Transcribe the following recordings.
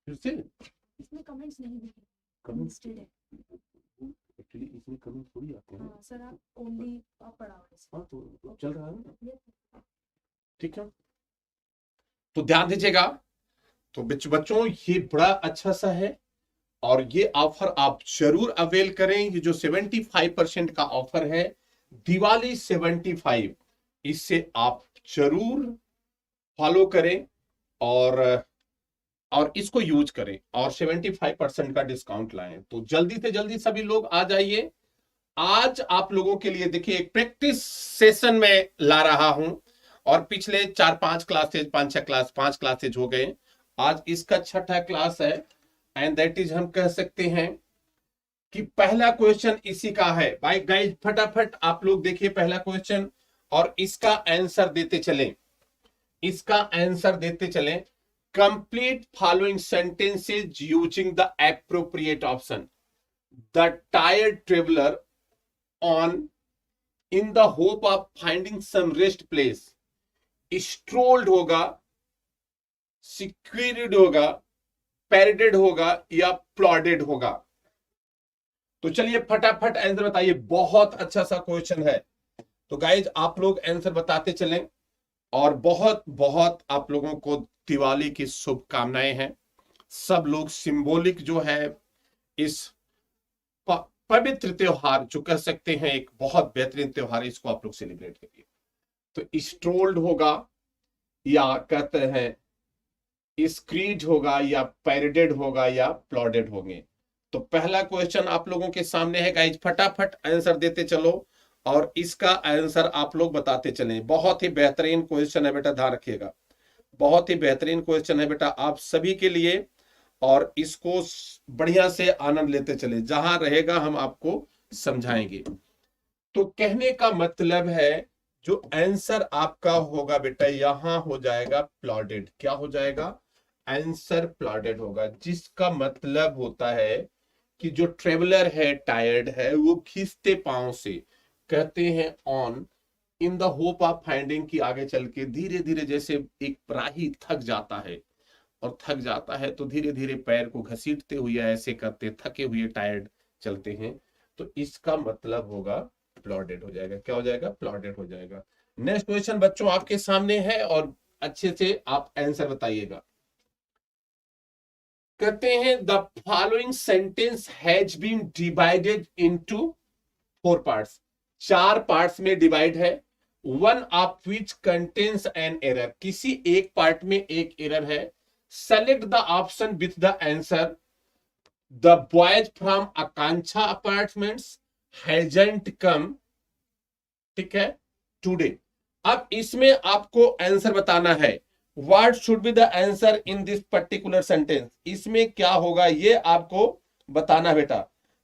फिर से इसमें कमेंट्स नहीं दिखे, कमेंट्स लिस्टेड है। एक्चुअली इसमें कमेंट थोड़ी आते हैं। हाँ सर, आप ओनली आप पढ़ा हुआ है। हाँ तो चल रहा है ना, ये ठीक है। तो ध्यान दीजिएगा, तो बच्चों ये बड़ा अच्छा सा है और ये ऑफर आप जरूर अवेल करें। ये जो 75% का ऑफर है, दिवाली 75, इससे आप जरूर फॉलो करें और इसको यूज करें और 75% का डिस्काउंट लाएं। तो जल्दी से जल्दी सभी लोग आ जाइए। आज आप लोगों के लिए देखिए एक प्रैक्टिस सेशन में ला रहा हूं और पिछले 4-5 क्लासेज, 5 क्लासेज हो गए। आज इसका छठा क्लास है एंड दैट इज, हम कह सकते हैं कि पहला क्वेश्चन इसी का है। भाई गाइस फटाफट आप लोग देखिए पहला क्वेश्चन और इसका आंसर देते चलें, इसका आंसर देते चलें। Complete following sentences using the appropriate option. The tired traveller on in the hope of finding some rest place, strolled होगा, सिक्यूर्ड होगा, पैरेडेड होगा या प्लॉडेड होगा। तो चलिए फटाफट आंसर बताइए। बहुत अच्छा सा क्वेश्चन है। तो गाइज आप लोग आंसर बताते चलें और बहुत बहुत आप लोगों को दिवाली की शुभकामनाएं हैं। सब लोग सिंबॉलिक जो है इस पवित्र त्योहार, जो कह सकते हैं एक बहुत बेहतरीन त्योहार, इसको आप लोग सेलिब्रेट करिए। तो स्ट्रोल्ड होगा या कहते हैं स्क्रीड होगा या पैरेडेड होगा या प्लॉडेड होंगे। तो पहला क्वेश्चन आप लोगों के सामने है गाइज, फटाफट आंसर देते चलो और इसका आंसर आप लोग बताते चलें। बहुत ही बेहतरीन क्वेश्चन है बेटा, ध्यान रखिएगा, बहुत ही बेहतरीन क्वेश्चन है बेटा आप सभी के लिए और इसको बढ़िया से आनंद लेते चले, जहां रहेगा हम आपको समझाएंगे। तो कहने का मतलब है जो आंसर आपका होगा बेटा यहां हो जाएगा प्लॉडेड। क्या हो जाएगा? आंसर प्लॉडेड होगा, जिसका मतलब होता है कि जो ट्रेवलर है, टायर्ड है, वो खींचते पांव से कहते हैं on in the hope of finding, की आगे चल के धीरे धीरे जैसे एक राही थक जाता है और थक जाता है तो धीरे धीरे पैर को घसीटते हुए ऐसे करते थके हुए टायर्ड चलते हैं। तो इसका मतलब होगा प्लॉडेड हो जाएगा। क्या हो जाएगा? प्लॉडेड हो जाएगा। नेक्स्ट क्वेश्चन बच्चों आपके सामने है और अच्छे से आप आंसर बताइएगा। कहते हैं the following sentence has been divided into 4 parts. 4 parts में डिवाइड है। One of which contains an error. किसी एक पार्ट में एक एरर है। Select the option with the answer. The boys from Akanksha apartments hasn't come, ठीक है, टुडे। अब इसमें आपको आंसर बताना है। What should be the answer in this particular sentence. इसमें क्या होगा ये आपको बताना बेटा।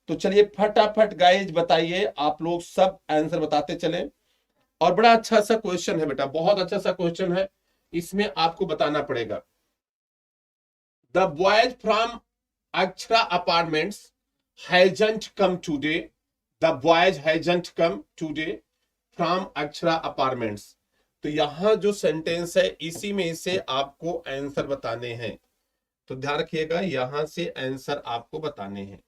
तो चलिए फटाफट गाइज बताइए, आप लोग सब आंसर बताते चले। और बड़ा अच्छा सा क्वेश्चन है बेटा, बहुत अच्छा सा क्वेश्चन है, इसमें आपको बताना पड़ेगा। The boys from Akshara apartments hasn't come today. The boys hasn't come today from Akshara apartments. तो यहां जो सेंटेंस है इसी में से आपको आंसर बताने हैं। तो ध्यान रखिएगा, यहां से आंसर आपको बताने हैं।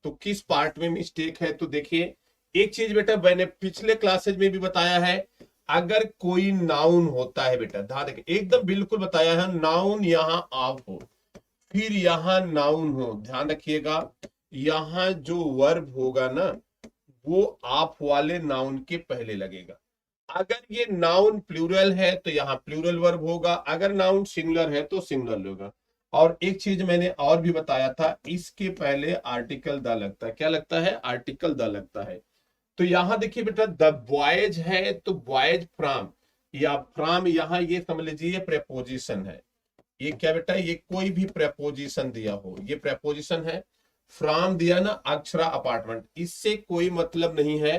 तो किस पार्ट में मिस्टेक है? तो देखिए एक चीज बेटा मैंने पिछले क्लासेज में भी बताया है, अगर कोई नाउन होता है बेटा, ध्यान रखिए एकदम बिल्कुल बताया है, नाउन यहां आप हो फिर यहां नाउन हो, ध्यान रखिएगा यहां जो वर्ब होगा ना वो आप वाले नाउन के पहले लगेगा। अगर ये नाउन प्लूरल है तो यहाँ प्लूरल वर्ब होगा, अगर नाउन सिंगुलर है तो सिंगुलर होगा। और एक चीज मैंने और भी बताया था, इसके पहले आर्टिकल द लगता है। क्या लगता है? आर्टिकल द लगता है। तो यहां देखिए बेटा द बॉयज है तो बॉयज फ्रॉम या फ्रॉम, यहां ये समझ लीजिए प्रेपोजिशन है। ये क्या बेटा? ये कोई भी प्रेपोजिशन दिया हो, ये प्रेपोजिशन है। फ्रॉम दिया ना अक्षरा अपार्टमेंट, इससे कोई मतलब नहीं है।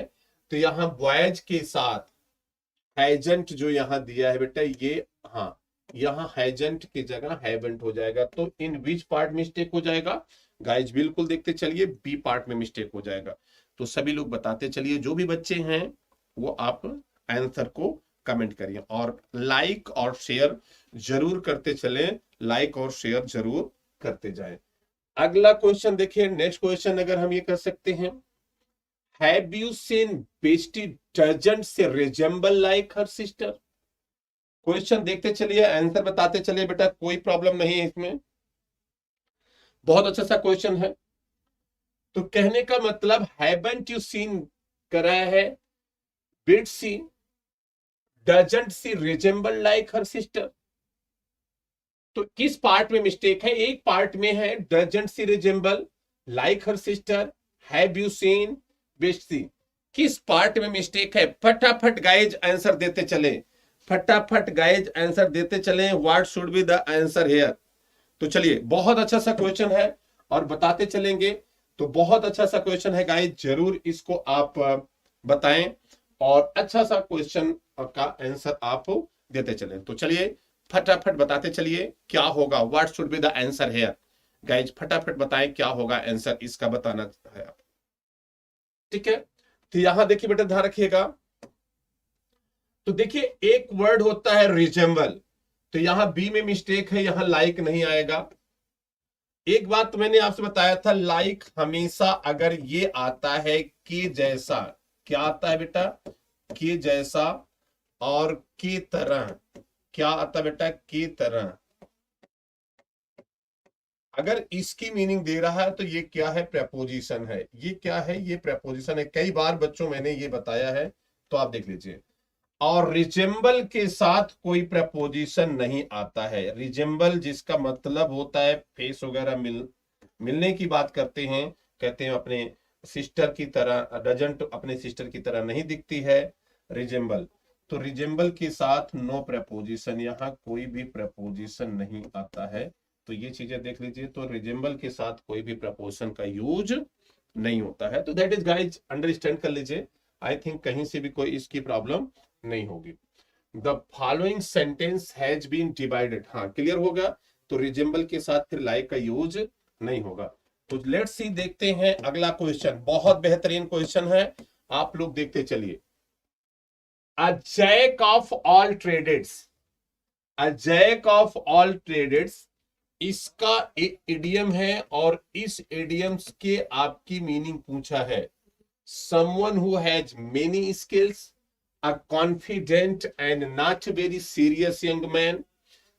तो यहाँ बॉयज के साथ हैजेंट जो यहाँ दिया है बेटा ये, हाँ यहाँ हैजेंट की जगह हैवेंट हो जाएगा। तो इन विच पार्ट मिस्टेक हो जाएगा गाइज? बिल्कुल देखते चलिए, बी पार्ट में मिस्टेक हो जाएगा। तो सभी लोग बताते चलिए, जो भी बच्चे हैं वो आप आंसर को कमेंट करिए और लाइक और शेयर जरूर करते चलें, लाइक और शेयर जरूर करते जाएं। अगला क्वेश्चन देखिए, नेक्स्ट क्वेश्चन अगर हम ये कर सकते हैं, have you seen bestie doesn't say resemble like her sister. Question देखते चलिए, आंसर बताते चलिए बेटा, कोई प्रॉब्लम नहीं है इसमें, बहुत अच्छा सा क्वेश्चन है। तो कहने का मतलब हैवंट यू सीन करा है, बिट्सी doesn't see resemble like her sister. तो किस पार्ट में मिस्टेक है? एक पार्ट में है doesn't see resemble like her sister, have you seen बिट्सी। किस पार्ट में मिस्टेक है? फटाफट गाइज आंसर देते चले, फटाफट गाइज आंसर देते चले, what should be the answer here. तो चलिए, बहुत अच्छा सा क्वेश्चन है और बताते चलेंगे। तो बहुत अच्छा सा क्वेश्चन है गाइज, जरूर इसको आप बताएं और अच्छा सा क्वेश्चन का आंसर आप देते चलें। तो चलिए फटाफट बताते चलिए क्या होगा, what should be the answer here. Guys फटाफट बताएं क्या होगा आंसर, इसका बताना है आप, ठीक है। तो यहां देखिए बेटा, ध्यान रखिएगा। तो देखिए एक वर्ड होता है रिजेंबल, तो यहां बी में मिस्टेक है, यहां लाइक नहीं आएगा। एक बात तो मैंने आपसे बताया था, लाइक हमेशा अगर ये आता है के जैसा, क्या आता है बेटा? के जैसा और की तरह, क्या आता है बेटा? की तरह। अगर इसकी मीनिंग दे रहा है तो ये क्या है? प्रेपोजिशन है। ये क्या है? ये प्रेपोजिशन है। कई बार बच्चों मैंने ये बताया है, तो आप देख लीजिए। और रिजेंबल के साथ कोई प्रपोजिशन नहीं आता है। रिजेंबल जिसका मतलब होता है फेस वगैरह मिलने की बात करते हैं, कहते हैं अपने सिस्टर की तरह, डजंट अपने सिस्टर की तरह नहीं दिखती है रिजेंबल। तो रिजेंबल के साथ नो प्रपोजिशन, यहाँ कोई भी प्रपोजिशन नहीं आता है। तो ये चीजें देख लीजिए। तो रिजेंबल के साथ कोई भी प्रपोजिशन का यूज नहीं होता है। तो दैट इज गाइज, अंडरस्टैंड कर लीजिए। आई थिंक कहीं से भी कोई इसकी प्रॉब्लम नहीं होगी। The following sentence has been divided, हाँ क्लियर होगा। तो रिजेंबल के साथ फिर लाइक का यूज नहीं होगा। तो लेट्स सी, देखते हैं अगला क्वेश्चन, बहुत बेहतरीन क्वेश्चन है, आप लोग देखते चलिए। A jack of all trades, a jack of all trades, इसका एक इडियम है और इस इडियम्स के आपकी मीनिंग पूछा है। someone who has many skills, a confident and not very serious young man,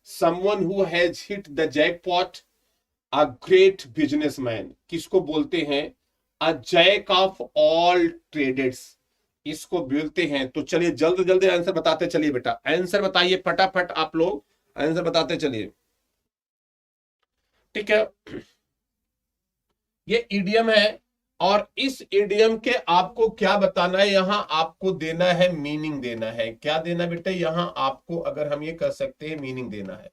someone who has hit the jackpot, a great businessman। किसको बोलते हैं? a jack of all trades, इसको बोलते हैं। तो चलिए जल्द जल्दी आंसर बताते चलिए बेटा, आंसर बताइए फटाफट, आप लोग आंसर बताते चलिए, ठीक है। ये इडियम है और इस इडियम के आपको क्या बताना है? यहां आपको देना है मीनिंग देना है। क्या देना बेटा? यहां आपको, अगर हम ये कर सकते हैं, मीनिंग देना है।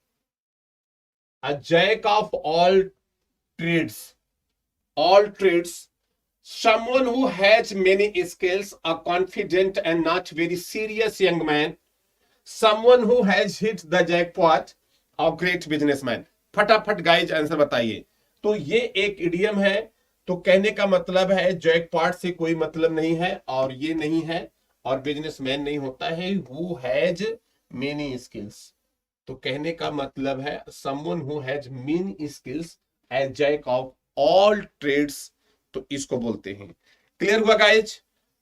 A jack of all trades, all trades, someone who has many skills, a confident and not very serious young man, someone who has hit the jackpot, a great businessman। फटाफट गाइज आंसर बताइए। तो ये एक idiom है, तो कहने का मतलब है जैकपॉट से कोई मतलब नहीं है, और ये नहीं है, और बिजनेसमैन नहीं होता है, हु हैज मेनी स्किल्स। तो कहने का मतलब है someone who has many skills as jack of all trades, तो इसको बोलते हैं। क्लियर हुआ गाइज?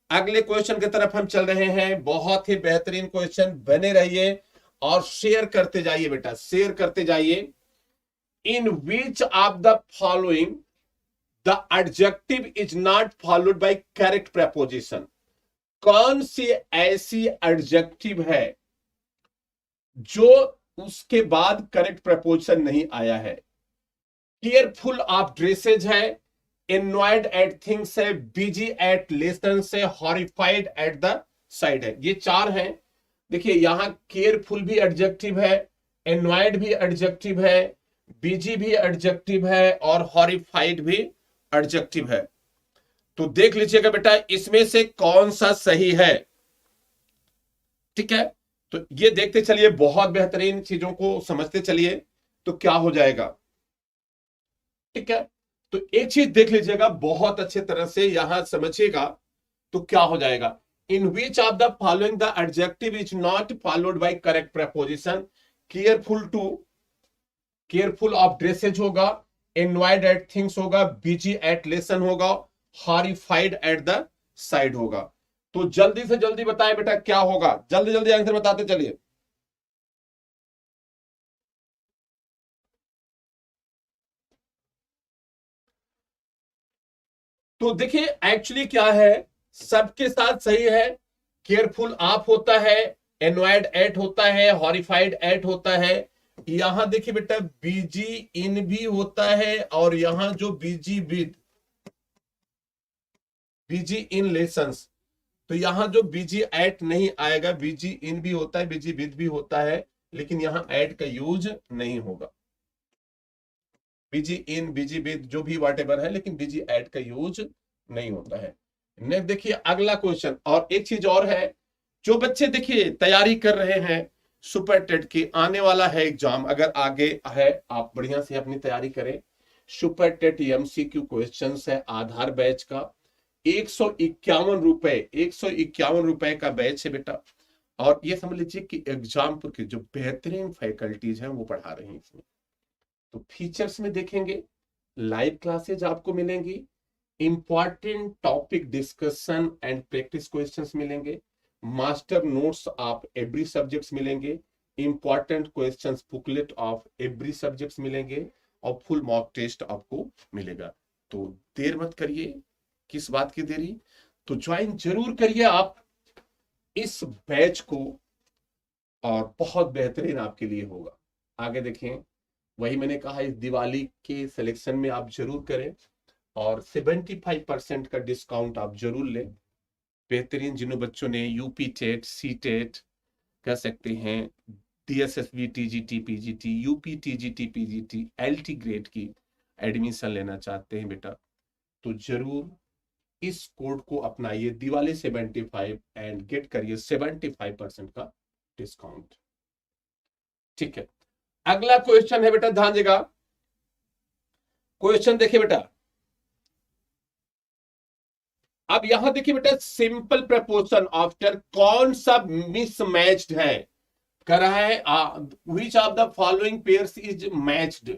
अगले क्वेश्चन की तरफ हम चल रहे हैं। बहुत ही बेहतरीन क्वेश्चन, बने रहिए और शेयर करते जाइए बेटा, शेयर करते जाइए। In which of the following the adjective is not followed by correct preposition. कौन सी ऐसी एडजेक्टिव है जो उसके बाद करेक्ट प्रपोजिशन नहीं आया है? केयरफुल ऑफ ड्रेसेज है, एनॉयड एट थिंग्स है, बिजी एट लेसन्स है, हॉरिफाइड एट द साइड है। ये चार हैं। देखिए यहां केयरफुल भी एडजेक्टिव है, एनॉयड भी एडजेक्टिव है, बिजी भी एडजेक्टिव है, और हॉरिफाइड भी एडजेक्टिव है। तो देख लीजिएगा बेटा, इसमें से कौन सा सही है, ठीक है। तो ये देखते चलिए, बहुत बेहतरीन चीजों को समझते चलिए, तो क्या हो जाएगा, ठीक है। तो एक चीज देख लीजिएगा बहुत अच्छे तरह से, यहां समझिएगा तो क्या हो जाएगा। In which of the following the adjective is not followed by correct preposition, careful of dresses होगा, एनवायड एट थिंग्स होगा, बिजी एट लेसन होगा, हॉरिफाइड एट द साइड होगा। तो जल्दी से जल्दी बताएं बेटा क्या होगा, जल्दी जल्दी आंसर बताते चलिए। तो देखिए एक्चुअली क्या है, सबके साथ सही है। केयरफुल आप होता है, एनवायड एट होता है, हॉरिफाइड एट होता है। यहां देखिए बेटा बीजी इन भी होता है, और यहां जो बीजी विद, बीजी इन लेसन्स, तो यहां जो बीजी एट नहीं आएगा, बीजी इन भी होता है, बीजी विद भी होता है, लेकिन यहां एट का यूज नहीं होगा। बीजी इन, बीजी विद जो भी वॉटेवर है, लेकिन बीजी एट का यूज नहीं होता है। नेक्स्ट देखिए अगला क्वेश्चन। और एक चीज और है, जो बच्चे देखिए तैयारी कर रहे हैं सुपर टेट की, आने वाला है एग्जाम, अगर आगे है आप बढ़िया से अपनी तैयारी करें। सुपर टेट एमसीक्यू क्वेश्चंस है आधार बैच का, 151 रुपए का बैच है बेटा। और ये समझ लीजिए कि एग्जामपुर की जो बेहतरीन फैकल्टीज हैं वो पढ़ा रही हैं इसमें। तो फीचर्स में देखेंगे, लाइव क्लासेज आपको मिलेंगी, important topic discussion and practice questions मिलेंगे, master notes of every subjects मिलेंगे, important questions booklet of every subjects मिलेंगे, और फुल मॉक टेस्ट आपको मिलेगा। तो देर मत करिए, किस बात की देरी, तो ज्वाइन जरूर करिए आप इस बैच को, और बहुत बेहतरीन आपके लिए होगा। आगे देखें, वही मैंने कहा इस दिवाली के सिलेक्शन में आप जरूर करें, और 75% का डिस्काउंट आप जरूर लें। बेहतरीन जिन बच्चों ने यूपी टेट, सी टेट कह सकते हैं, DSSB TGT PGT, UP TGT PGT, LT grade की एडमिशन लेना चाहते हैं बेटा, तो जरूर इस कोड को अपनाइए, दिवाली 75, एंड गेट करिए 75% का डिस्काउंट। ठीक है, अगला क्वेश्चन है बेटा, ध्यान देगा। क्वेश्चन देखिए बेटा, अब यहां देखिए बेटा, सिंपल प्रपोजिशन आफ्टर कौन सा मिसमैच्ड है, कह रहा है which of the following pairs is matched.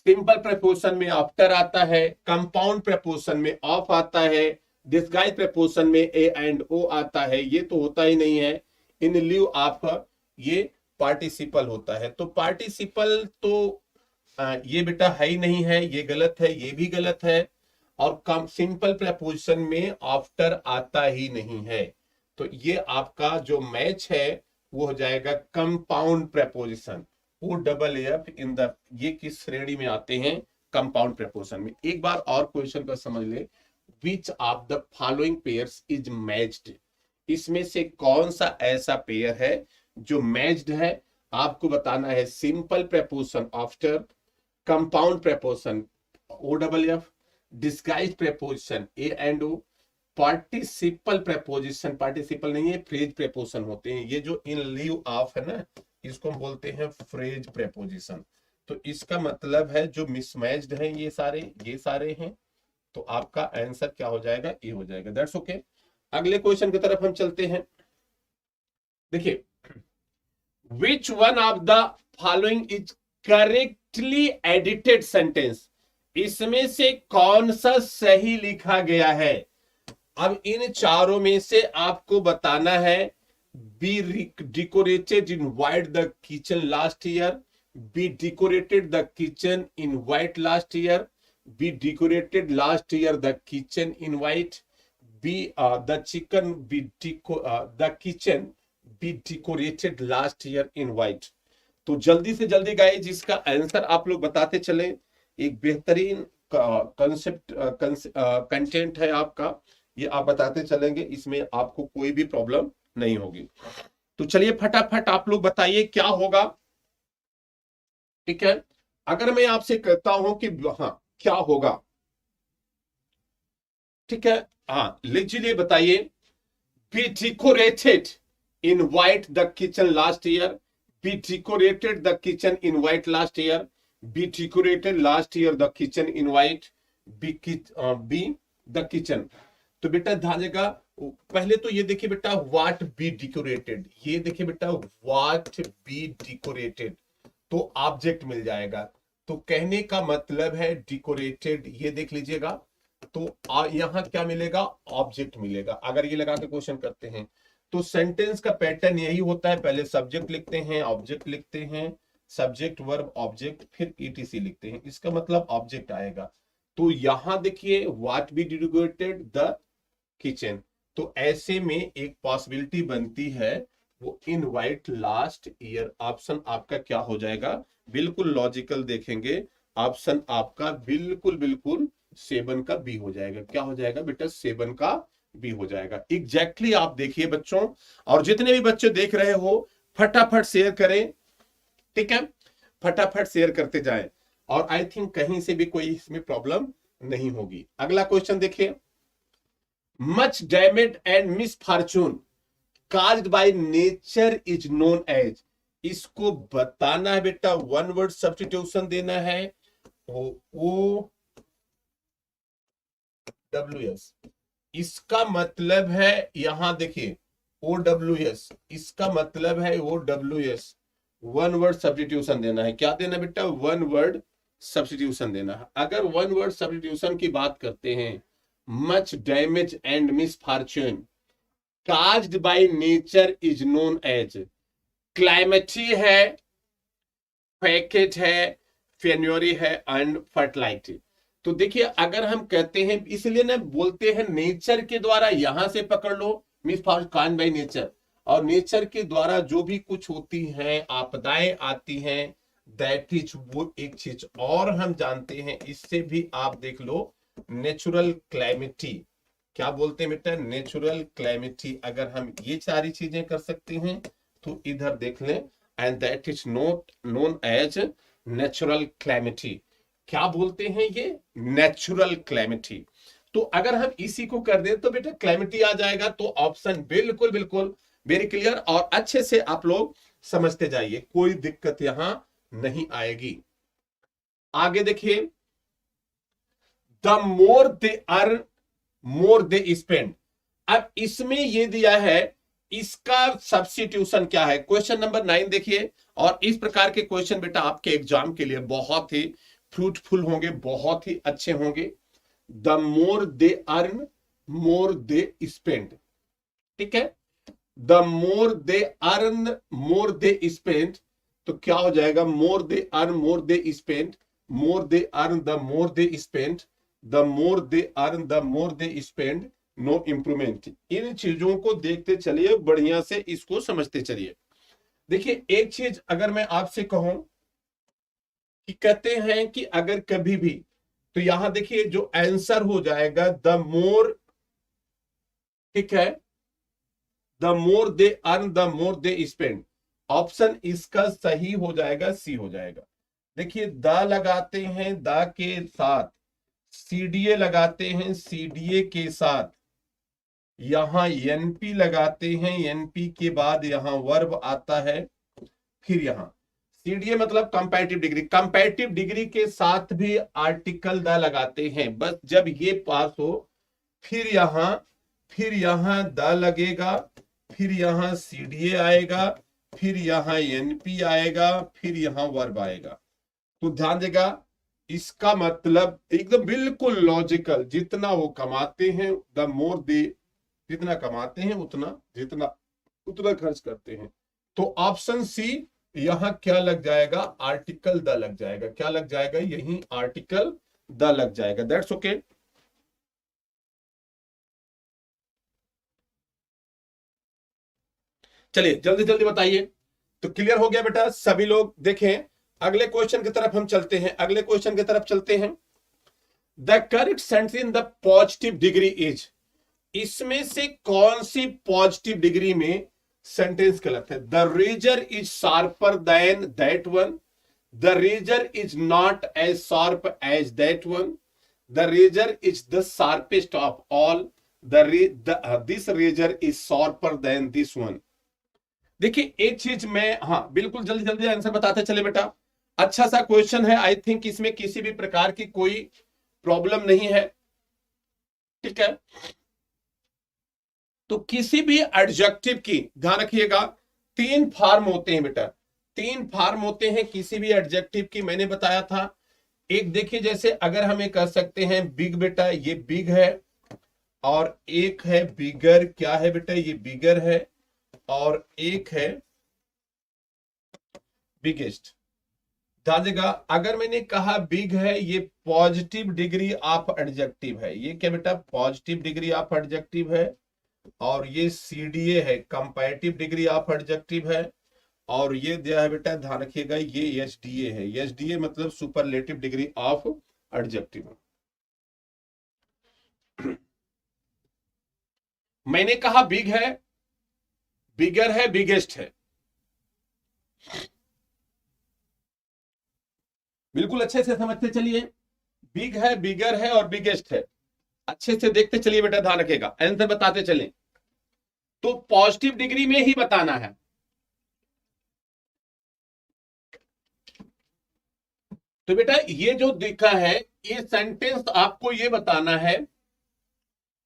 Simple preposition में आफ्टर आता है, कंपाउंड प्रपोजिशन में ऑफ आता है, डिस्गाइज प्रपोजिशन में ए एंड ओ आता है, ये तो होता ही नहीं है। इन लिeu ऑफ ये पार्टिसिपल होता है। तो पार्टिसिपल तो ये बेटा है ही नहीं है, ये गलत है, ये भी गलत है। और कम सिंपल प्रपोजिशन में आफ्टर आता ही नहीं है, तो ये आपका जो मैच है वो हो जाएगा compound preposition, OFF in the, ये किस श्रेणी में आते हैं, कंपाउंड प्रपोजिशन में। एक बार और क्वेश्चन को समझ ले, विच of the following pairs is matched, इसमें से कौन सा ऐसा पेयर है जो मैच्ड है, आपको बताना है। Simple preposition after, compound preposition OFF, disguise preposition A and O, participle preposition, participle नहीं है, फ्रेज प्रपोजिशन होते हैं। ये जो इन लिeu ऑफ है ना, इसको हम बोलते हैं फ्रेज प्रपोजिशन। तो इसका मतलब है जो मिसमैच्ड है ये सारे हैं, तो आपका आंसर क्या हो जाएगा, ए हो जाएगा। That's okay. अगले क्वेश्चन की तरफ हम चलते हैं। देखिए, which one of the following is correctly edited sentence, इसमें से कौन सा सही लिखा गया है। अब इन चारों में से आपको बताना है, be decorated in white the kitchen last year, be decorated the kitchen in white last year, be decorated last year the kitchen in white, be the kitchen be decorated last year in white. तो जल्दी से जल्दी guys इसका answer आप लोग बताते चले। एक बेहतरीन कंसेप्ट कंटेंट है आपका, ये आप बताते चलेंगे, इसमें आपको कोई भी प्रॉब्लम नहीं होगी। तो चलिए फटाफट आप लोग बताइए क्या होगा। ठीक है, अगर मैं आपसे कहता हूं कि हाँ क्या होगा, ठीक है, हाँ लीजिए बताइए। Be decorated in white the kitchen last year, be decorated the kitchen in white last year, be decorated last year the kitchen in white, be the kitchen. तो बेटा ध्यान देगा, पहले तो ये देखिए बेटा व्हाट बी डेकोरेटेड, ये देखिए बेटा व्हाट बी डेकोरेटेड, तो ऑब्जेक्ट मिल जाएगा। तो कहने का मतलब है डेकोरेटेड, ये देख लीजिएगा, तो यहां क्या मिलेगा, ऑब्जेक्ट मिलेगा। अगर ये लगा के क्वेश्चन करते हैं तो सेंटेंस का पैटर्न यही होता है, पहले सब्जेक्ट लिखते हैं, ऑब्जेक्ट लिखते हैं, सब्जेक्ट वर्ब ऑब्जेक्ट, फिर ईटीसी लिखते हैं, इसका मतलब ऑब्जेक्ट आएगा। तो यहां देखिए what be decorated the kitchen, तो ऐसे में एक पॉसिबिलिटी बनती है वो इनवाइट लास्ट ईयर। ऑप्शन आपका क्या हो जाएगा, बिल्कुल लॉजिकल देखेंगे, ऑप्शन आपका बिल्कुल बिल्कुल 7 का बी हो जाएगा। क्या हो जाएगा बेटा, 7 का बी हो जाएगा। एग्जैक्टली आप देखिए बच्चों, और जितने भी बच्चे देख रहे हो फटाफट शेयर करें, ठीक है, फटाफट शेयर करते जाएं, और आई थिंक कहीं से भी कोई इसमें प्रॉब्लम नहीं होगी। अगला क्वेश्चन देखिए, much damage and misfortune caused by nature is known as, इसको बताना है बेटा, वन वर्ड सब्स्टिट्यूशन देना है, ओ डब्ल्यू एस, इसका मतलब है यहां देखिए ओ डब्ल्यू एस, इसका मतलब है O W S, one word substitution देना है। क्या देना बेटा, वन वर्ड सब्स्टिट्यूशन देना है। अगर वन वर्ड सब्स्टिट्यूशन की बात करते हैं, much damage and misfortune caused by nature is known as, क्लाइमेटी है, पैकेट है, फेन्योरी है एंड फर्टिलाइटी। तो देखिए अगर हम कहते हैं, इसलिए ना बोलते हैं नेचर के द्वारा, यहां से पकड़ लो मिस कान बाई नेचर, और नेचर के द्वारा जो भी कुछ होती हैं आपदाएं आती हैं, दैट इज वो एक चीज और हम जानते हैं, इससे भी आप देख लो नेचुरल क्लाइमेटी, क्या बोलते हैं बेटा, नेचुरल क्लाइमेटी। अगर हम ये सारी चीजें कर सकते हैं तो इधर देख लें, and that is not known as natural calamity. क्या बोलते हैं ये, नेचुरल क्लाइमेटी। तो अगर हम इसी को कर दें तो बेटा क्लाइमेटी आ जाएगा। तो ऑप्शन बिल्कुल बिल्कुल वेरी क्लियर, और अच्छे से आप लोग समझते जाइए, कोई दिक्कत यहां नहीं आएगी। आगे देखिए, the more they earn more they spend. अब इसमें ये दिया है, इसका सब्स्टिट्यूशन क्या है, क्वेश्चन नंबर 9 देखिए। और इस प्रकार के क्वेश्चन बेटा आपके एग्जाम के लिए बहुत ही फ्रूटफुल होंगे, बहुत ही अच्छे होंगे। The more they earn more they spend, ठीक है, the more they earn more they spend, तो क्या हो जाएगा, more they earn more they spend, more they earn the more they spend, the more they earn the more they spend, no improvement. इन चीजों को देखते चलिए, बढ़िया से इसको समझते चलिए। देखिए एक चीज अगर मैं आपसे कहूं कि कहते हैं कि अगर कभी भी, तो यहां देखिए जो आंसर हो जाएगा द मोर, ठीक है, the more they earn the more they spend, option इसका सही हो जाएगा, सी हो जाएगा। देखिए द लगाते हैं, द के साथ सीडीए लगाते हैं, सीडीए के साथ यहां एनपी लगाते हैं, एनपी के बाद यहां वर्ब आता है, फिर यहां सीडीए मतलब कंपैरेटिव डिग्री, कंपैरेटिव डिग्री के साथ भी आर्टिकल द लगाते हैं। बस जब ये पास हो फिर यहां द लगेगा, फिर यहां सीडीए आएगा, फिर यहां एनपी आएगा, फिर यहां वर्ब आएगा। तो ध्यान देगा, इसका मतलब एकदम बिल्कुल लॉजिकल, जितना वो कमाते हैं द मोर दे, जितना कमाते हैं उतना खर्च करते हैं। तो ऑप्शन सी यहां क्या लग जाएगा, आर्टिकल द लग जाएगा। क्या लग जाएगा, यही आर्टिकल द लग जाएगा। That's okay. चलिए जल्दी जल्दी बताइए। तो क्लियर हो गया बेटा, सभी लोग देखें। अगले क्वेश्चन की तरफ हम चलते हैं, अगले क्वेश्चन की तरफ चलते हैं। The correct sentence in the positive degree is, इसमें से कौन सी पॉजिटिव डिग्री में सेंटेंस गलत है। The razor is sharper than that one, the razor is not as sharp as that one, the razor is the sharpest of all, this razor is sharper than this one. देखिए एक चीज मैं, हाँ बिल्कुल जल्दी जल्दी आंसर बताते चले बेटा। अच्छा सा क्वेश्चन है, आई थिंक इसमें किसी भी प्रकार की कोई प्रॉब्लम नहीं है, ठीक है। तो किसी भी एडजेक्टिव की, ध्यान रखिएगा, 3 फॉर्म होते हैं बेटा, 3 फॉर्म होते हैं किसी भी एडजेक्टिव की, मैंने बताया था। एक देखिए, जैसे अगर हमें कह सकते हैं बिग, बेटा ये बिग है, और एक है बिगर, क्या है बेटा, ये बिगर है, और एक है बिगेस्ट। ध्यान देगा, अगर मैंने कहा बिग है, ये पॉजिटिव डिग्री ऑफ एडजेक्टिव है, ये क्या बेटा, पॉजिटिव डिग्री ऑफ एडजेक्टिव है, और ये सीडीए है, कंपैरेटिव डिग्री ऑफ एडजेक्टिव है, और ये दिया है बेटा, ध्यान रखिएगा, ये एसडीए है, एसडीए मतलब सुपरलेटिव डिग्री ऑफ एडजेक्टिव। मैंने कहा बिग है, बिगर है, बिगेस्ट है, बिल्कुल अच्छे से समझते चलिए, बिग है, बिगर है और बिगेस्ट है, अच्छे से देखते चलिए बेटा, ध्यान रखिएगा, आंसर बताते चलें। तो पॉजिटिव डिग्री में ही बताना है। तो बेटा ये जो देखा है, ये सेंटेंस आपको ये बताना है,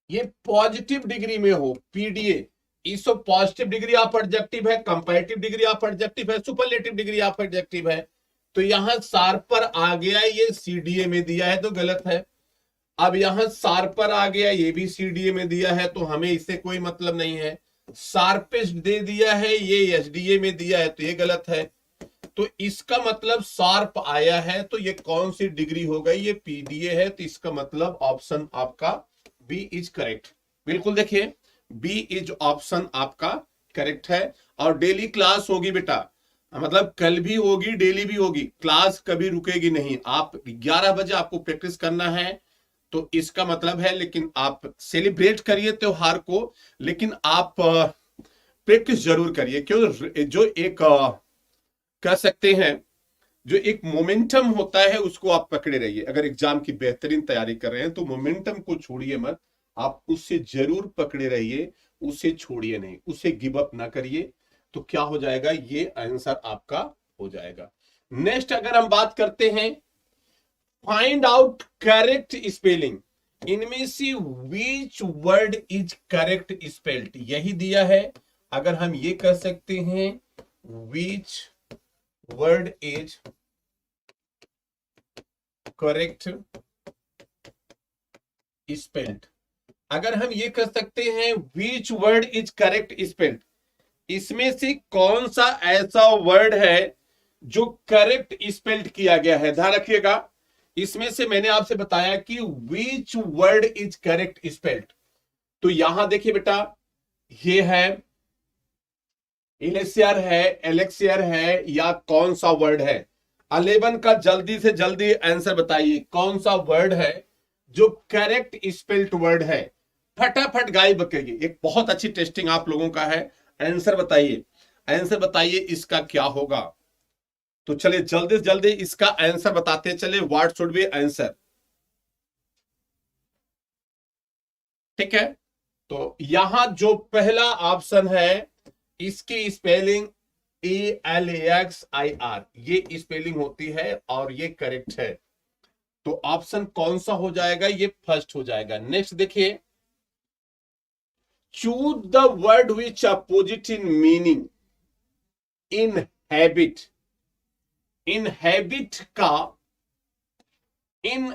ये पॉजिटिव डिग्री में हो, पीडीए, इसो पॉजिटिव डिग्री ऑफ एडजेक्टिव है, कंपैरेटिव डिग्री ऑफ एडजेक्टिव है, सुपरलेटिव डिग्री ऑफ एडजेक्टिव है। तो यहां शार्पर आ गया, ये सीडीए में दिया है तो गलत है। अब यहां शार्पर आ गया, ये भी सीडीए में दिया है, तो हमें इससे कोई मतलब नहीं है। शार्पेस्ट दे दिया है, ये एसडीए में दिया है, तो ये गलत है। तो इसका मतलब शार्प आया है, तो ये कौन सी डिग्री हो गई, ये पीडीए है, तो इसका मतलब ऑप्शन आपका बी इज करेक्ट। बिल्कुल देखिए, बी इज ऑप्शन आपका करेक्ट है। और डेली क्लास होगी बेटा, मतलब कल भी होगी, डेली भी होगी, क्लास कभी रुकेगी नहीं। आप 11 बजे आपको प्रैक्टिस करना है, तो इसका मतलब है, लेकिन आप सेलिब्रेट करिए त्योहार को, लेकिन आप प्रैक्टिस जरूर करिए। क्यों, जो एक कह सकते हैं, जो एक मोमेंटम होता है उसको आप पकड़े रहिए। अगर एग्जाम की बेहतरीन तैयारी कर रहे हैं तो मोमेंटम को छोड़िए मत, आप उससे जरूर पकड़े रहिए, उसे छोड़िए नहीं, उसे गिव अप ना करिए। तो क्या हो जाएगा, ये आंसर आपका हो जाएगा। नेक्स्ट अगर हम बात करते हैं, फाइंड आउट करेक्ट स्पेलिंग, इनमें से which word is correct spelled, यही दिया है। अगर हम ये कर सकते हैं, which word is correct spelled, अगर हम ये कर सकते हैं, which word is correct spelled, इसमें से कौन सा ऐसा वर्ड है जो करेक्ट स्पेल्ड किया गया है। ध्यान रखिएगा, इसमें से मैंने आपसे बताया कि which word is correct spelled. तो यहां देखिए बेटा, ये है इलेक्सियर है, एलेक्सियर है, या कौन सा वर्ड है। 11 का जल्दी से जल्दी आंसर बताइए, कौन सा वर्ड है जो करेक्ट स्पेल्ड वर्ड है। फटाफट गाइब करिए, एक बहुत अच्छी टेस्टिंग आप लोगों का है। आंसर बताइए, आंसर बताइए इसका क्या होगा। तो चलिए जल्दी से जल्दी इसका आंसर बताते चले, व्हाट शुड बी आंसर। ठीक है, तो यहां जो पहला ऑप्शन है, इसकी स्पेलिंग ALEXIR, ये स्पेलिंग होती है और ये करेक्ट है। तो ऑप्शन कौन सा हो जाएगा, ये फर्स्ट हो जाएगा। नेक्स्ट देखिए, choose the word which opposite in meaning, inhabit, inhabit का इन,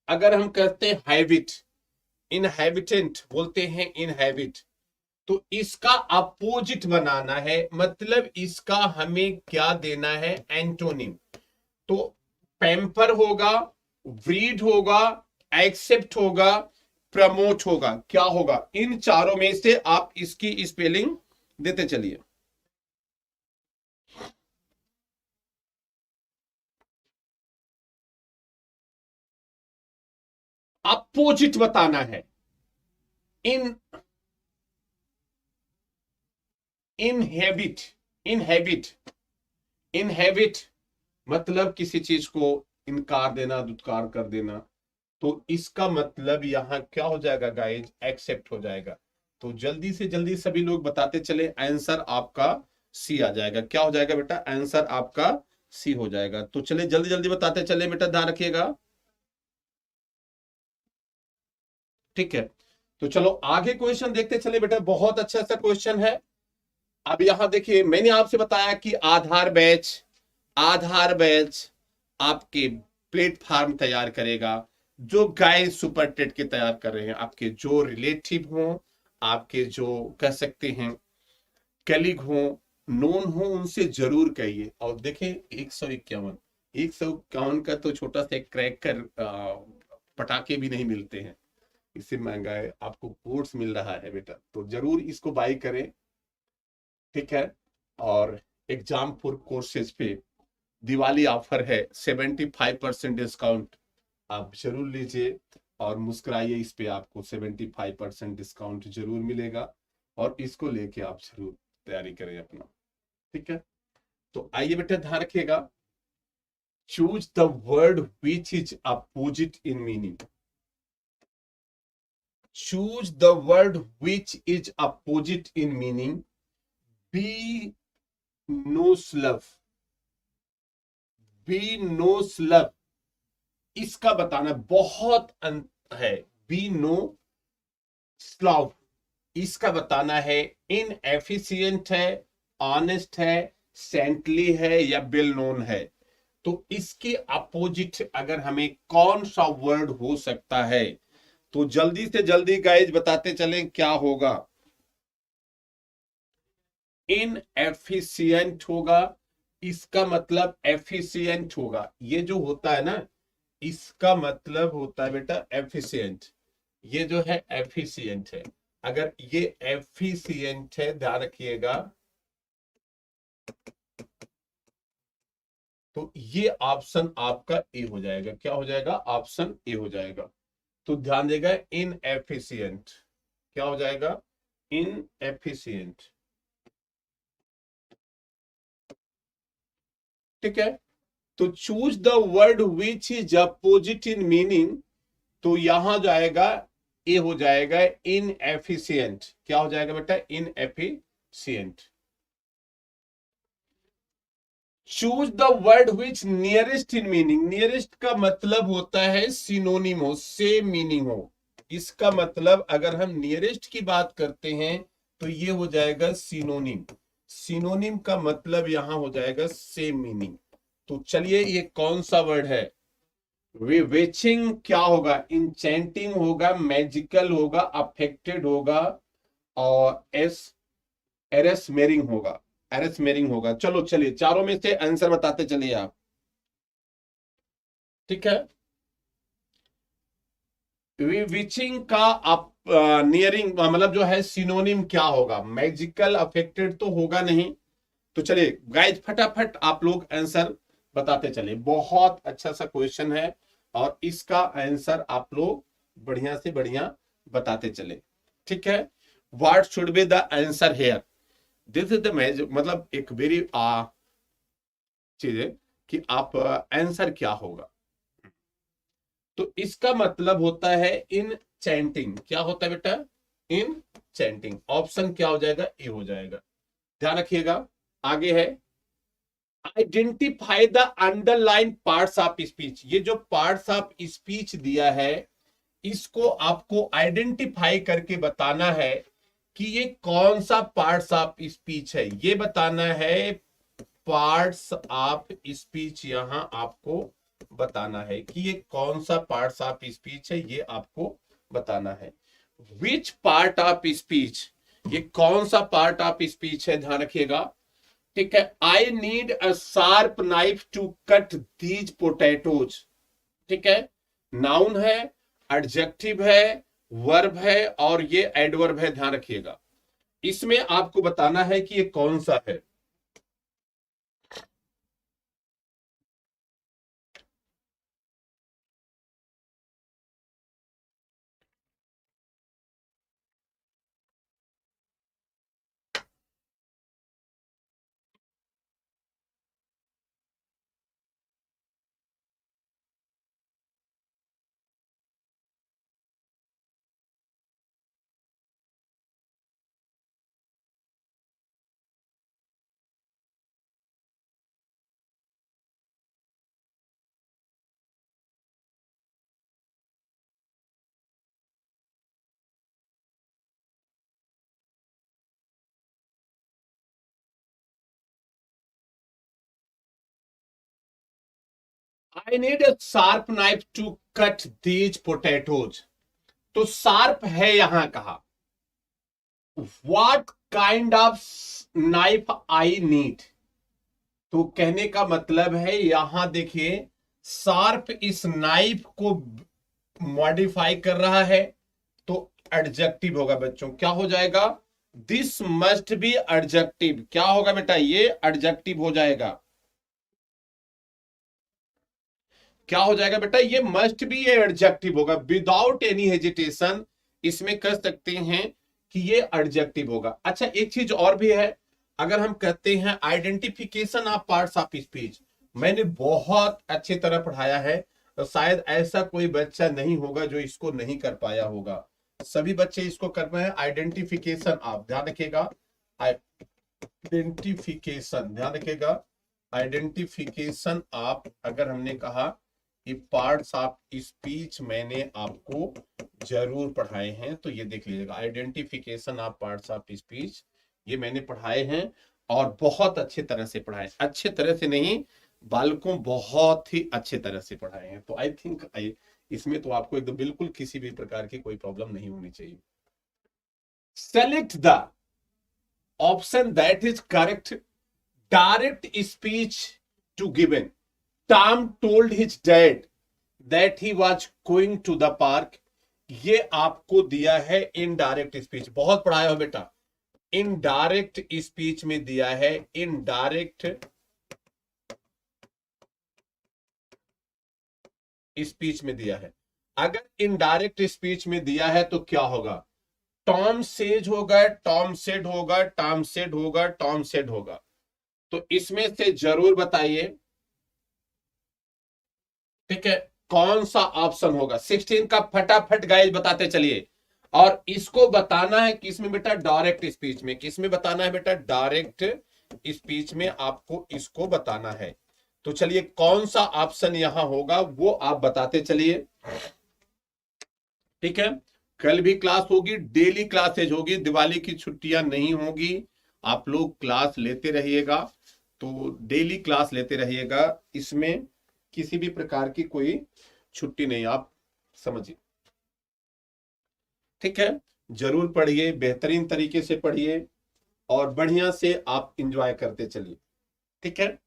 अगर हम कहते हैं हैबिट, इनहैबिटेंट बोलते हैं इनहैबिट, तो इसका अपोजिट बनाना है, मतलब इसका हमें क्या देना है, एंटोनिम। तो पैम्पर होगा, ब्रीड होगा, एक्सेप्ट होगा, प्रमोट होगा, क्या होगा, इन चारों में से आप इसकी स्पेलिंग देते चलिए। अपोजिट बताना है, इन, इनहेबिट, इनहेबिट, इनहेबिट मतलब किसी चीज को इनकार देना, दुत्कार कर देना। तो इसका मतलब यहां क्या हो जाएगा गाइज, एक्सेप्ट हो जाएगा। तो जल्दी से जल्दी सभी लोग बताते चले, आंसर आपका सी आ जाएगा। क्या हो जाएगा बेटा, आंसर आपका सी हो जाएगा। तो चले जल्दी जल्दी बताते चले बेटा, ध्यान रखिएगा। ठीक है, तो चलो आगे क्वेश्चन देखते चले बेटा, बहुत अच्छा सा क्वेश्चन है। अब यहां देखिए, मैंने आपसे बताया कि आधार बैच आपके प्लेटफॉर्म तैयार करेगा। जो गाइस सुपर टेट के तैयार कर रहे हैं, आपके जो रिलेटिव हो, आपके जो कह सकते हैं कलीग हो, नोन हो, उनसे जरूर कहिए। और देखें 151 का तो छोटा सा क्रैक कर पटाखे भी नहीं मिलते हैं, इससे महंगा है आपको कोर्स मिल रहा है बेटा, तो जरूर इसको बाई करें। ठीक है। और एग्जाम फॉर कोर्सेज पे दिवाली ऑफर है, 75% डिस्काउंट, आप जरूर लीजिए और मुस्कुराइए। इस पे आपको 75% डिस्काउंट जरूर मिलेगा, और इसको लेके आप जरूर तैयारी करें अपना। ठीक है। तो आइए बेटा, ध्यान रखिएगा। Choose the word which is opposite in meaning. Choose the word which is opposite in meaning. Be no slave. Be no slave, इसका बताना बहुत अंत है। बी नो स्लव, इसका बताना है इनएफिशिएंट है, ऑनेस्ट है, सेंटली है, या वेल नोन है। तो इसके अपोजिट अगर हमें कौन सा वर्ड हो सकता है, तो जल्दी से जल्दी गाइज बताते चलें क्या होगा। इनएफिशिएंट होगा, इसका मतलब एफिशिएंट होगा। ये जो होता है ना, इसका मतलब होता है बेटा एफिशिएंट। ये जो है एफिशिएंट है। अगर ये एफिशिएंट है, ध्यान रखिएगा, तो ये ऑप्शन आपका ए हो जाएगा। क्या हो जाएगा? ऑप्शन ए हो जाएगा। तो ध्यान देगा, इनएफिशिएंट क्या हो जाएगा? इनएफिशिएंट। ठीक है। तो choose the word which is opposite in meaning, तो यहां जाएगा, ए हो जाएगा इनएफिशिएंट। क्या हो जाएगा बेटा? Inefficient. Choose the word which nearest in meaning. Nearest का मतलब होता है सिनोनिम हो, सेम मीनिंग हो। इसका मतलब अगर हम नियरेस्ट की बात करते हैं, तो ये हो जाएगा सिनोनिम। सिनोनिम का मतलब यहां हो जाएगा सेम मीनिंग। तो चलिए, ये कौन सा वर्ड है? विचिंग क्या होगा? इंचेंटिंग होगा, मैजिकल होगा, अफेक्टेड होगा, और एरेसमेरिंग होगा। एरेसमेरिंग होगा। चलो चलिए, चारों में से आंसर बताते चलिए आप। ठीक है। विचिंग का आप नियरिंग मतलब जो है सिनोनिम क्या होगा? मैजिकल, अफेक्टेड तो होगा नहीं। तो चलिए गाइज, फटाफट आप लोग आंसर बताते चले। बहुत अच्छा सा क्वेश्चन है, और इसका आंसर आप लोग बढ़िया से बढ़िया बताते चले। ठीक है। What should be the answer here? This is the मतलब एक वेरी चीज है कि आप आंसर क्या होगा। तो इसका मतलब होता है इन चैंटिंग। क्या होता है बेटा? इन चैंटिंग। ऑप्शन क्या हो जाएगा? ए हो जाएगा। ध्यान रखिएगा। आगे है, identify the underline parts of speech. ये जो पार्ट्स ऑफ स्पीच दिया है, इसको आपको आइडेंटिफाई करके बताना है कि ये कौन सा पार्ट्स ऑफ स्पीच है। ये बताना है पार्ट्स ऑफ स्पीच, यहां आपको बताना है कि ये कौन सा पार्ट्स ऑफ स्पीच है, ये आपको बताना है। विच पार्ट ऑफ स्पीच, ये कौन सा पार्ट ऑफ स्पीच है, ध्यान रखिएगा। ठीक है। I need a sharp knife to cut these potatoes. ठीक है। नाउन है, एडजेक्टिव है, वर्ब है, और ये एडवर्ब है। ध्यान रखिएगा, इसमें आपको बताना है कि ये कौन सा है। I need a sharp knife to cut these potatoes. तो शार्प है यहां कहा, what kind of knife I need. तो कहने का मतलब है यहां देखिए शार्प इस नाइफ को मॉडिफाई कर रहा है, तो एडजेक्टिव होगा बच्चों, क्या हो जाएगा, दिस मस्ट बी एडजेक्टिव। क्या होगा बेटा, ये एडजेक्टिव हो जाएगा। क्या हो जाएगा बेटा, ये मस्ट बी ये एडजेक्टिव होगा, विदाउट एनी हेजिटेशन इसमें कर सकते हैं कि ये एडजेक्टिव होगा। अच्छा एक चीज और भी है, अगर हम कहते हैं identification of parts of speech, मैंने बहुत अच्छी तरह पढ़ाया है, तो शायद ऐसा कोई बच्चा नहीं होगा जो इसको नहीं कर पाया होगा, सभी बच्चे इसको कर पाए हैं। आइडेंटिफिकेशन आप ध्यान रखिएगा, आइडेंटिफिकेशन ध्यान रखिएगा, आइडेंटिफिकेशन आप अगर हमने कहा कि पार्ट्स ऑफ स्पीच मैंने आपको जरूर पढ़ाए हैं, तो ये देख लीजिएगा identification of parts of speech, ये मैंने पढ़ाए हैं और बहुत अच्छे तरह से पढ़ाए, अच्छे तरह से नहीं बालकों बहुत ही अच्छे तरह से पढ़ाए हैं। तो आई थिंक इसमें तो आपको एकदम बिल्कुल किसी भी प्रकार की कोई प्रॉब्लम नहीं होनी चाहिए। Select the option that is correct, direct speech to given, Tom told his dad that he was going to the park। ये आपको दिया है इनडायरेक्ट स्पीच, बहुत पढ़ाया हो बेटा, इनडायरेक्ट स्पीच में दिया है, इनडायरेक्ट स्पीच में दिया है। अगर इनडायरेक्ट स्पीच में दिया है तो क्या होगा, टॉम सेज होगा, टॉम सेड होगा, टॉम सेड होगा, टॉम सेड होगा। तो इसमें से जरूर बताइए, ठीक है, कौन सा ऑप्शन होगा। 16 का फटाफट गाइस बताते चलिए, और इसको बताना है किसमें बेटा, डायरेक्ट स्पीच में। किसमें बताना है बेटा, डायरेक्ट स्पीच में आपको इसको बताना है। तो चलिए कौन सा ऑप्शन यहां होगा वो आप बताते चलिए, ठीक है। कल भी क्लास होगी, डेली क्लासेज होगी, दिवाली की छुट्टियां नहीं होगी, आप लोग क्लास लेते रहिएगा, तो डेली क्लास लेते रहिएगा, इसमें किसी भी प्रकार की कोई छुट्टी नहीं, आप समझिए, ठीक है। जरूर पढ़िए, बेहतरीन तरीके से पढ़िए और बढ़िया से आप इंजॉय करते चलिए, ठीक है।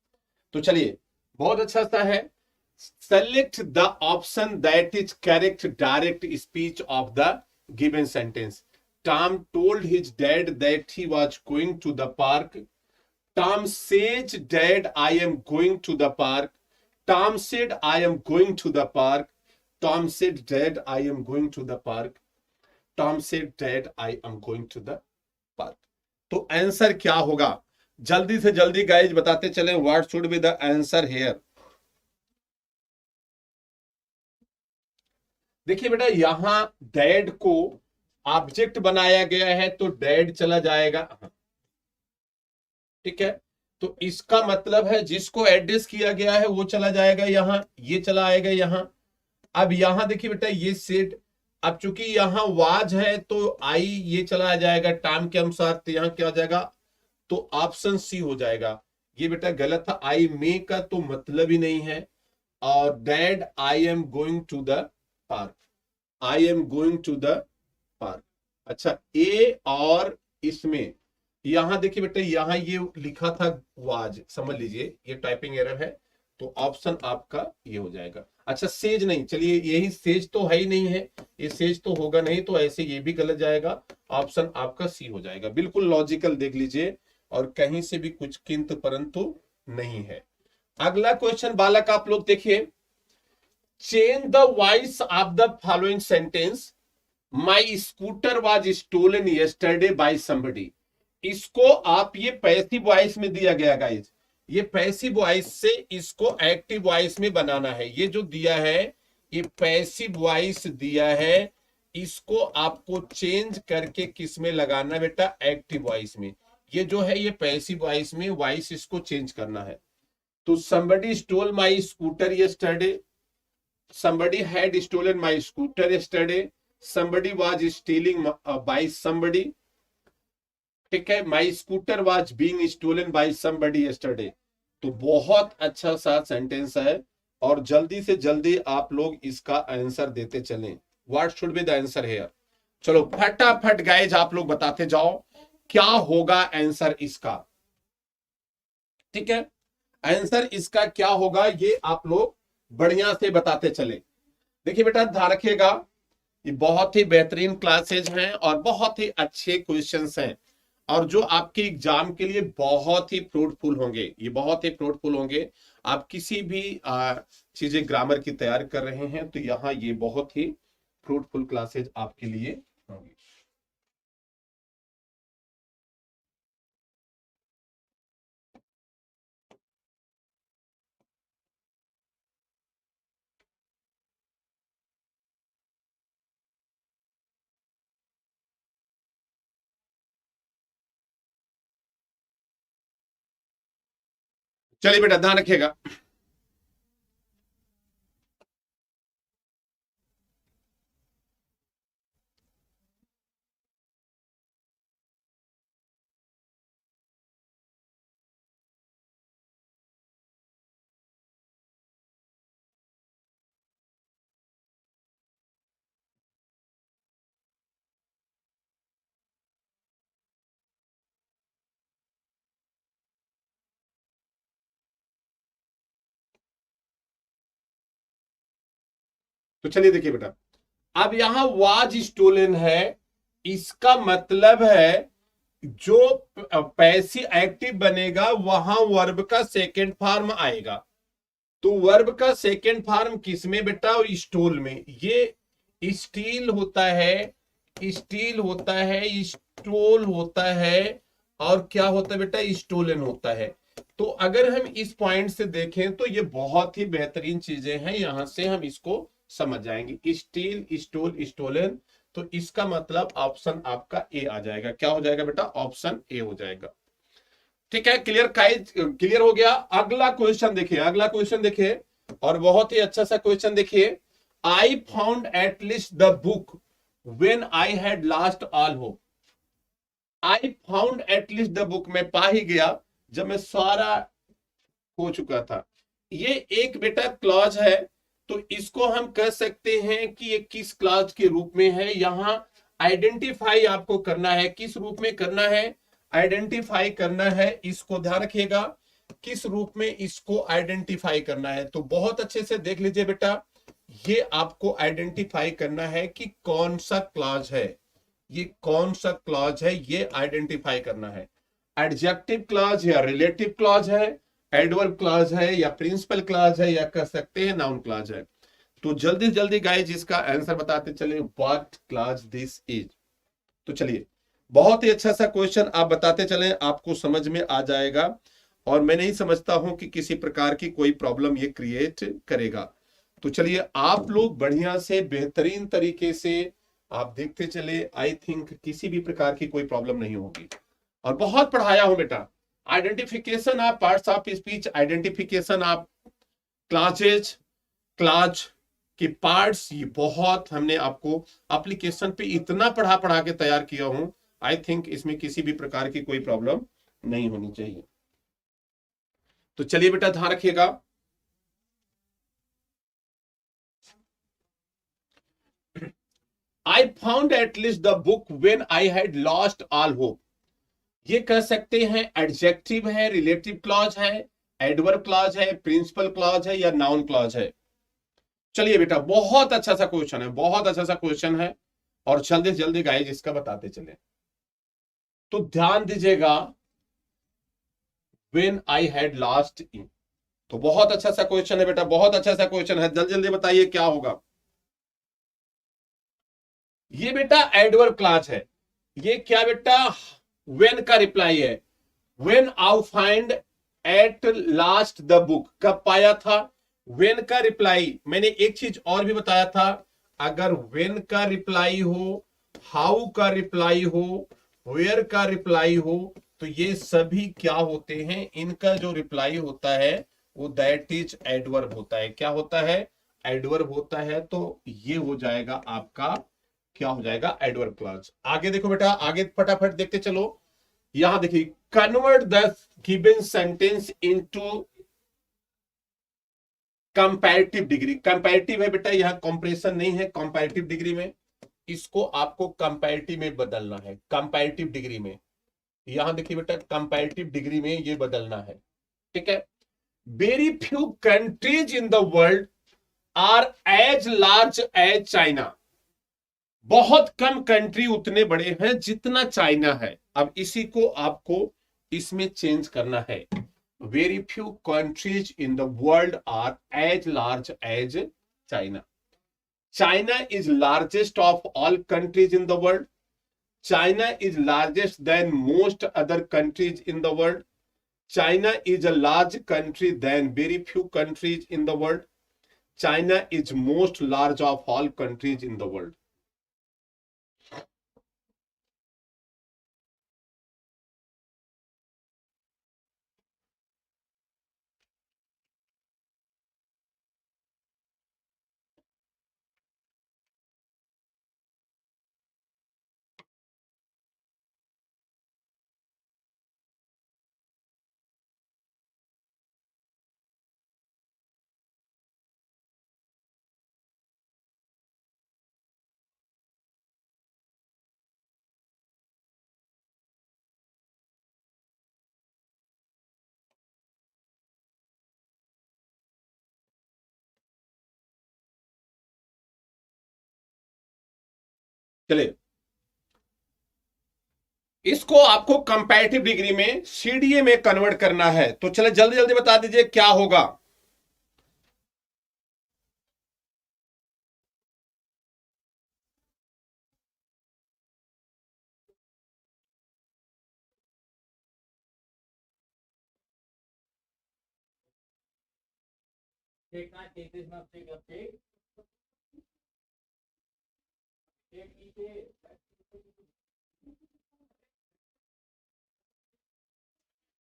तो चलिए बहुत अच्छा सा है, select the option that is correct direct speech of the given sentence. Tom told his dad that he was going to the park. Tom says dad I am going to the park. Tom said, I am going to the park. Tom said, Dad, I am going to the park. Tom said, Dad, I am going to the park. तो answer क्या होगा, जल्दी से जल्दी guys बताते चले, what should be the answer here. देखिए बेटा यहां डैड को ऑब्जेक्ट बनाया गया है, तो डैड चला जाएगा, ठीक है। तो इसका मतलब है जिसको एड्रेस किया गया है वो चला जाएगा यहां, ये चला आएगा यहां। अब यहां देखिए बेटा ये सेट, अब चूंकि यहां वाज है तो आई ये चला जाएगा टाइम के अनुसार, तो यहां क्या हो जाएगा, तो ऑप्शन सी हो जाएगा। ये बेटा गलत था, आई मे का तो मतलब ही नहीं है, और dad I am going to the park, I am going to the park. अच्छा ए और इसमें यहां देखिए बेटा यहां ये लिखा था वाज, समझ लीजिए ये टाइपिंग एरर है, तो ऑप्शन आपका ये हो जाएगा। अच्छा सेज नहीं, चलिए यही सेज तो है ही नहीं है, ये सेज तो होगा नहीं, तो ऐसे ये भी गलत जाएगा, ऑप्शन आपका सी हो जाएगा। बिल्कुल लॉजिकल देख लीजिए, और कहीं से भी कुछ किंतु परंतु नहीं है। अगला क्वेश्चन बालक आप लोग देखिए, change the voice of the following sentence, my scooter was stolen yesterday by somebody. इसको आप ये पैसिव वॉइस में दिया गया गाइस, ये पैसिव वॉइस से इसको एक्टिव वॉइस में बनाना है। ये जो दिया है ये पैसिव वॉइस दिया है, इसको आपको चेंज करके किस में लगाना बेटा, एक्टिव वॉइस में। ये जो है ये पैसिव वॉइस में वॉइस इसको चेंज करना है। तो somebody stole my scooter yesterday, somebody had stolen my scooter yesterday, somebody was stealing by somebody, ठीक है, my scooter was being stolen by somebody yesterday. तो बहुत अच्छा सा सेंटेंस है, और जल्दी से जल्दी आप लोग इसका आंसर देते चलें। What should be the answer here? चलो फटाफट गाइज आप लोग बताते जाओ क्या होगा आंसर इसका। ठीक है, आंसर इसका क्या होगा ये आप लोग बढ़िया से बताते चले। देखिए बेटा ध्यान रखिएगा, ये बहुत ही बेहतरीन क्लासेज हैं और बहुत ही अच्छे क्वेश्चंस हैं और जो आपके एग्जाम के लिए बहुत ही फ्रूटफुल होंगे, ये बहुत ही फ्रूटफुल होंगे। आप किसी भी चीजें ग्रामर की तैयारी कर रहे हैं तो यहाँ ये बहुत ही फ्रूटफुल क्लासेज आपके लिए होंगे। चलिए बेटा ध्यान रखिएगा, तो चलिए देखिए बेटा, अब यहां वाज स्टोलन है, इसका मतलब है जो पैसी एक्टिव बनेगा वहां वर्ब का सेकेंड फॉर्म आएगा। तो वर्ब का सेकेंड फॉर्म किसमें बेटा? स्टोल में। ये स्टील होता है, स्टील होता है, स्टोल होता है और क्या होता है बेटा? स्टोलन होता है। तो अगर हम इस पॉइंट से देखें तो ये बहुत ही बेहतरीन चीजें हैं, यहां से हम इसको समझ जाएंगे। स्टील, स्टोल, स्टोलन, तो इसका मतलब ऑप्शन आपका ए आ जाएगा। क्या हो जाएगा बेटा? ऑप्शन ए हो जाएगा। ठीक है, क्लियर? क्लियर हो गया। अगला क्वेश्चन देखिए, अगला क्वेश्चन देखिए और बहुत ही अच्छा सा क्वेश्चन देखिए। I found at least the book when I had last all hope. I found at least the book, मैं पा ही गया जब मैं सारा हो चुका था। ये एक बेटा क्लॉज है, तो इसको हम कह सकते हैं कि ये किस क्लॉज के रूप में है। यहां आइडेंटिफाई आपको करना है, किस रूप में करना है? आइडेंटिफाई करना है। इसको ध्यान रखिएगा, किस रूप में इसको आइडेंटिफाई करना है। तो बहुत अच्छे से देख लीजिए बेटा, ये आपको आइडेंटिफाई करना है कि कौन सा क्लॉज है, ये कौन सा क्लॉज है, ये आइडेंटिफाई करना है। एडजेक्टिव क्लॉज या रिलेटिव क्लॉज है, एडवर्ब क्लॉज है या प्रिंसिपल क्लॉज है या कह सकते हैं नाउन क्लॉज है। तो जल्दी जल्दी गाइज इसका आंसर बताते चले, व्हाट क्लॉज दिस इज। तो चलिए, बहुत ही अच्छा सा क्वेश्चन आप बताते चले, आपको समझ में आ जाएगा और मैं नहीं समझता हूं कि किसी प्रकार की कोई प्रॉब्लम ये क्रिएट करेगा। तो चलिए आप लोग बढ़िया से बेहतरीन तरीके से आप देखते चले, आई थिंक किसी भी प्रकार की कोई प्रॉब्लम नहीं होगी। और बहुत पढ़ाया हूं बेटा, identification of parts of speech, identification of clauses, clause के पार्ट्स, ये बहुत हमने आपको एप्लीकेशन पे इतना पढ़ा पढ़ा के तैयार किया हूं। आई थिंक इसमें किसी भी प्रकार की कोई प्रॉब्लम नहीं होनी चाहिए। तो चलिए बेटा ध्यान रखिएगा, I found at least the book when I had lost all hope. ये कह सकते हैं एडजेक्टिव है, रिलेटिव क्लॉज है, एडवर्ब क्लॉज है, प्रिंसिपल क्लॉज है या नाउन क्लॉज है। चलिए बेटा, बहुत अच्छा सा क्वेश्चन है, बहुत अच्छा सा क्वेश्चन है और जल्दी जल्दी गाइज इसका बताते चले। तो ध्यान दीजिएगा, when I had last in, तो बहुत अच्छा सा क्वेश्चन है बेटा, बहुत अच्छा सा क्वेश्चन है। जल्दी जल्दी बताइए क्या होगा। ये बेटा एडवर्ब क्लॉज है। ये क्या बेटा? व्हेन का रिप्लाई है। When I find at last the book, कब पाया था? व्हेन का रिप्लाई। मैंने एक चीज और भी बताया था, अगर व्हेन का रिप्लाई हो, हाउ का रिप्लाई हो, वेयर का रिप्लाई हो, तो ये सभी क्या होते हैं? इनका जो रिप्लाई होता है वो दैट इज एडवर्ब होता है। क्या होता है? एडवर्ब होता है। तो ये हो जाएगा आपका, क्या हो जाएगा? Adverb clause. आगे देखो बेटा, आगे फटाफट देखते चलो। यहां देखिए, convert the given sentence into comparative degree, comparative है बेटा, यहाँ कंपैरिजन नहीं है, कंपैरेटिव डिग्री में इसको आपको कंपैरेटिव में बदलना है, कंपैरेटिव डिग्री में। यहां देखिए बेटा, कंपैरेटिव डिग्री में ये बदलना है, ठीक है। Very few countries in the world are as large as China. बहुत कम कंट्री उतने बड़े हैं जितना चाइना है। अब इसी को आपको इसमें चेंज करना है। Very few countries in the world are as large as China. China is largest of all countries in the world. China is largest than most other countries in the world. China is a large country than very few countries in the world. China is most large of all countries in the world. चलिए, इसको आपको comparative degree में CDA में convert करना है। तो चले जल्दी जल्दी बता दीजिए क्या होगा।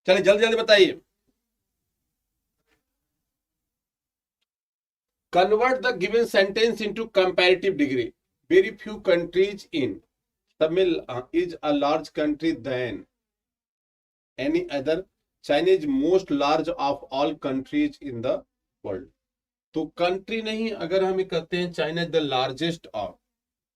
चलिए जल्दी जल्दी बताइए। Convert the given sentence into comparative degree. Very few countries in Tamil is a large country than any other. China is most large of all countries in the world. तो कंट्री नहीं, अगर हम कहते हैं China is the largest of,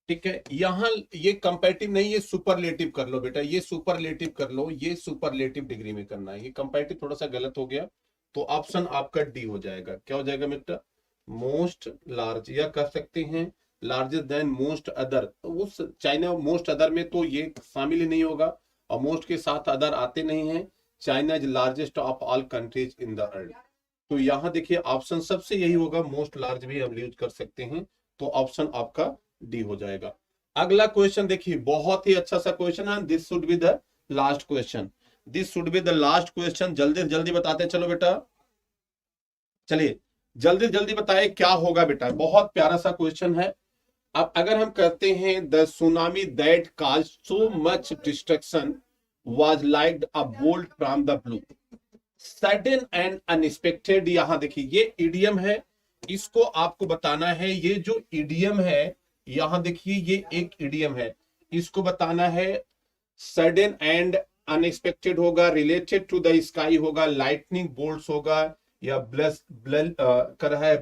ठीक है। यहां ये कंपैरेटिव नहीं, ये सुपरलेटिव कर लो बेटा, ये सुपरलेटिव कर लो, ये सुपरलेटिव डिग्री में करना है। ये कंपैरेटिव थोड़ा सा गलत हो गया, तो ऑप्शन आपका डी हो जाएगा। क्या हो जाएगा बेटा? मोस्ट लार्ज, या कह सकते हैं लार्जेस्ट देन मोस्ट अदर। उस चाइना मोस्ट अदर में तो ये शामिल ही नहीं होगा, और मोस्ट के साथ अदर आते नहीं है। China is largest of all countries in the world. तो यहाँ देखिए ऑप्शन सबसे यही होगा, मोस्ट लार्ज भी हम यूज कर सकते हैं। तो ऑप्शन आपका डी हो जाएगा। अगला क्वेश्चन देखिए, बहुत ही अच्छा सा क्वेश्चन है। This should be the last question, this should be the last question. जल्दी जल्दी बताते चलो बेटा, चलिए जल्दी जल्दी बताए क्या होगा बेटा। बहुत प्यारा सा क्वेश्चन है। अब अगर हम कहते हैं the tsunami that cause so much destruction was like a bolt from the blue, sudden and unexpected. यहां देखिए ये इडियम है, इसको आपको बताना है। ये जो इडियम है, यहां देखिए ये एक इडियम है, इसको बताना है। सडन एंड अनएक्सपेक्टेड होगा, रिलेटेड टू द स्काई होगा, लाइटनिंग बोल्ट्स होगा, या ब्लस कर रहा है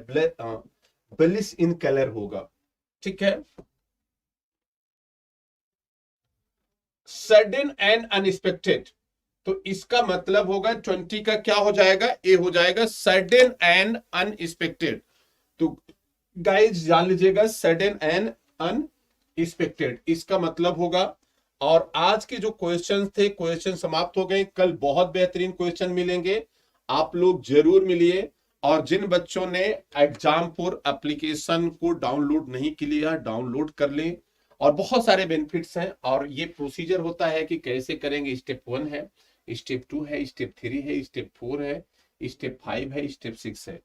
ब्लिस इन कलर होगा, ठीक है। सडन एंड अनएक्सपेक्टेड, तो इसका मतलब होगा 20 का क्या हो जाएगा? ए हो जाएगा, सडन एंड अनएक्सपेक्टेड। तो गाइस जान लीजिएगा, सडन एंड अनएक्सपेक्टेड इसका मतलब होगा। और आज के जो क्वेश्चन थे, क्वेश्चन समाप्त हो गए। कल बहुत बेहतरीन क्वेश्चन मिलेंगे, आप लोग जरूर मिलिए। और जिन बच्चों ने एग्जामपुर एप्लीकेशन को डाउनलोड नहीं किया, डाउनलोड कर लें। और बहुत सारे बेनिफिट्स हैं, और ये प्रोसीजर होता है कि कैसे करेंगे। स्टेप 1 है, स्टेप 2 है, स्टेप 3 है, स्टेप 4 है, स्टेप 5 है, स्टेप 6 है।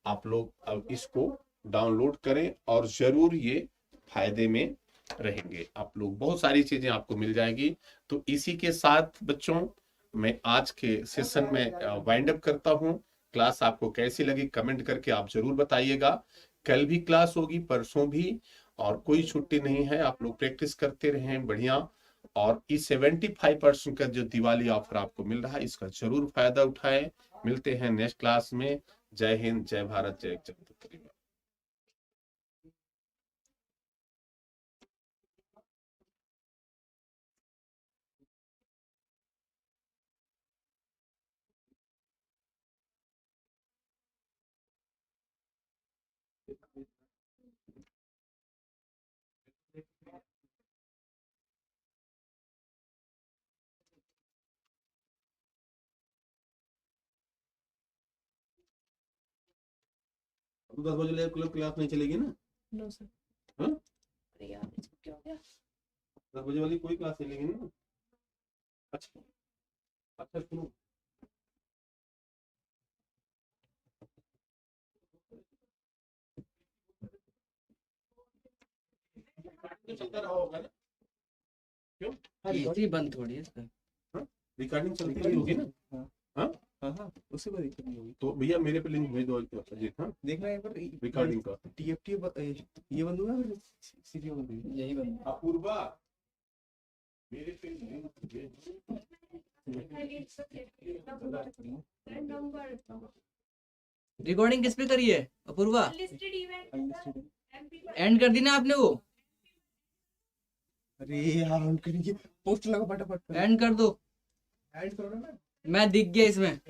आप लोग अब इसको डाउनलोड करें और जरूर ये फायदे में रहेंगे। आप लोग बहुत सारी चीजें आपको मिल जाएगी। तो इसी के साथ बच्चों मैं आज के सेशन में वाइंड अप करता हूं। क्लास आपको कैसी लगी कमेंट करके आप जरूर बताइएगा। कल भी क्लास होगी, परसों भी, और कोई छुट्टी नहीं है। आप लोग प्रैक्टिस करते रहें बढ़िया। और इस 75% का जो दिवाली ऑफर आपको मिल रहा है, इसका जरूर फायदा उठाएं। मिलते हैं नेक्स्ट क्लास में। जय हिंद, जय भारत, जय जगत परिवार। तो 10 बजे ले क्लास नहीं चलेगी ना? No sir. हाँ? अरे यार इसको क्या हो गया? 10 बजे वाली कोई क्लास नहीं लेगी ना? अच्छा अच्छा, सुनो, तो चलता रहा होगा ना? क्यों? ये बंद थोड़ी है इसका। रिकॉर्डिंग चलती रही होगी ना? हाँ हाँ उससे कोई दिक्कत नहीं होगी। तो भैया मेरे पे लिंक भेज दो अजीत। हाँ, देखना है पर रिकॉर्डिंग का। TFT ये बंद होगा फिर सीपीयू बंद होगी। यही बंद। अपूर्वा मेरे पे लिंक भेज। रिकॉर्डिंग किस पे करी है अपूर्वा? Unlisted। एंड कर दी ना आपने वो? अरे यार ऑन करेंगे, पोस्ट लगा फटाफट। एंड कर दो। ऐड करो ना। मैं दिख गया इसमें।